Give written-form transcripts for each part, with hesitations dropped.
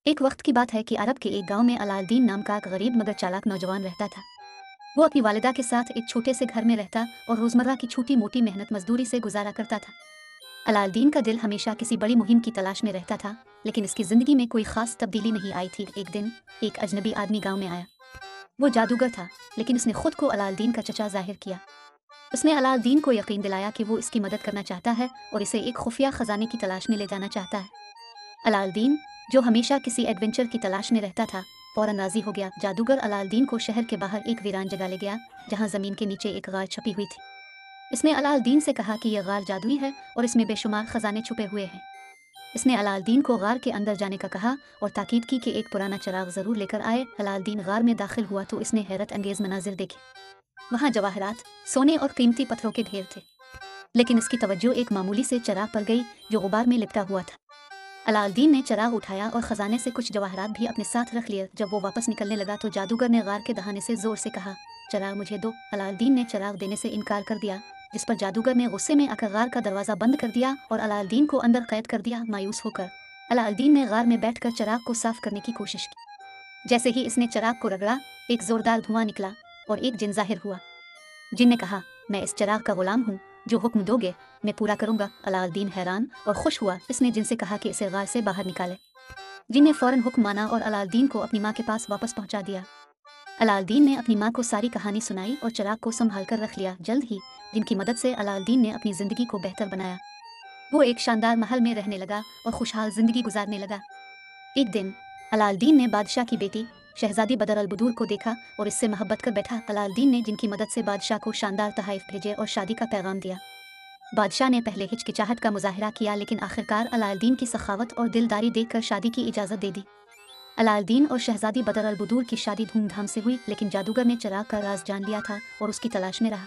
एक वक्त की बात है कि अरब के एक गांव में अलाउद्दीन नाम का एक गरीब मगर चालाक नौजवान रहता था। वो अपनी वालिदा के साथ एक छोटे से घर में रहता और रोजमर्रा की छोटी मोटी मेहनत मजदूरी से गुजारा करता था। अलाउद्दीन का दिल हमेशा किसी बड़ी मुहिम की तलाश में रहता था, लेकिन इसकी जिंदगी में कोई खास तब्दीली नहीं आई थी। एक दिन एक अजनबी आदमी गांव में आया। वो जादूगर था, लेकिन उसने खुद को अलाउद्दीन का चचा जाहिर किया। उसने अलाउद्दीन को यकीन दिलाया कि वो इसकी मदद करना चाहता है और इसे एक खुफिया खजाने की तलाश में ले जाना चाहता है। अलाउद्दीन, जो हमेशा किसी एडवेंचर की तलाश में रहता था, फौरन राजी हो गया। जादूगर अलाउद्दीन को शहर के बाहर एक वीरान जगह ले गया, जहां जमीन के नीचे एक गार छपी हुई थी। इसने अलाउद्दीन से कहा कि यह गार जादुई है और इसमें बेशुमार खजाने छुपे हुए हैं। इसने अलाउद्दीन को गार के अंदर जाने का कहा और ताकीद की कि एक पुराना चिराग जरूर लेकर आए। अलाउद्दीन गार में दाखिल हुआ तो इसने हैरत अंगेज मनाजिर देखे। वहां जवाहरात, सोने और कीमती पत्थरों के ढेर थे, लेकिन इसकी तवज्जो एक मामूली से चिराग पर गई जो गुबार में लिपटा हुआ था। अलाउद्दीन ने चिराग उठाया और खजाने से कुछ जवाहरात भी अपने साथ रख लिए। जब वो वापस निकलने लगा तो जादूगर ने गार के दहाने से जोर से कहा, चिराग मुझे दो। अलाउद्दीन ने चिराग देने से इनकार कर दिया, जिस पर जादूगर ने गुस्से में आकर गार का दरवाजा बंद कर दिया और अलाउद्दीन को अंदर कैद कर दिया। मायूस होकर अलाउद्दीन ने गार में बैठकर चिराग को साफ करने की कोशिश की। जैसे ही इसने चिराग को रगड़ा, एक जोरदार धुआं निकला और एक जिन जाहिर हुआ। जिन ने कहा, मैं इस चिराग का गुलाम हूँ, जो हुक्म दोगे मैं पूरा करूंगा। अलाउद्दीन हैरान और खुश हुआ। इसने जिन से कहा कि इसे गार से बाहर निकाले। जिन ने फौरन हुक्म माना और अलाउद्दीन को अपनी माँ के पास वापस पहुंचा दिया। अलाउद्दीन ने अपनी माँ को सारी कहानी सुनाई और चिराग को संभाल कर रख लिया। जल्द ही जिनकी मदद से अलाउद्दीन ने अपनी जिंदगी को बेहतर बनाया। वो एक शानदार महल में रहने लगा और खुशहाल जिंदगी गुजारने लगा। एक दिन अलाउद्दीन ने बादशाह की बेटी शहजादी बदर अल बदूर को देखा और इससे मोहब्बत कर बैठा। अलाउद्दीन ने जिनकी मदद से बादशाह को शानदार तोहफे भेजे और शादी का पैगाम दिया। बादशाह ने पहले हिचकिचाहट का मुजाहिरा किया, लेकिन आखिरकार अलाउद्दीन की सखावत और दिलदारी देखकर शादी की इजाज़त दे दी। अलाउद्दीन और शहजादी बदर अल बदूर की शादी धूमधाम से हुई, लेकिन जादूगर ने चिराग का राज जान लिया था और उसकी तलाश में रहा।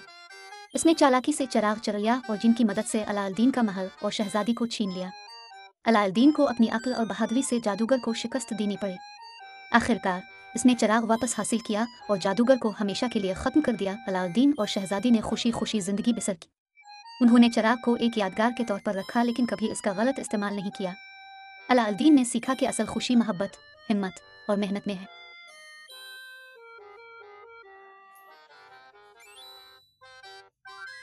इसने चालाकी से चिराग चुराया और जिनकी मदद से अलाउद्दीन का महल और शहजादी को छीन लिया। अलाउद्दीन को अपनी अक्ल और बहादुरी से जादूगर को शिकस्त देनी पड़ी। आखिरकार इसने चिराग वापस हासिल किया और जादूगर को हमेशा के लिए ख़त्म कर दिया। अलाउद्दीन और शहजादी ने खुशी खुशी ज़िंदगी बसर की। उन्होंने चिराग को एक यादगार के तौर पर रखा, लेकिन कभी इसका गलत इस्तेमाल नहीं किया। अलाउद्दीन ने सीखा कि असल खुशी मोहब्बत, हिम्मत और मेहनत में है।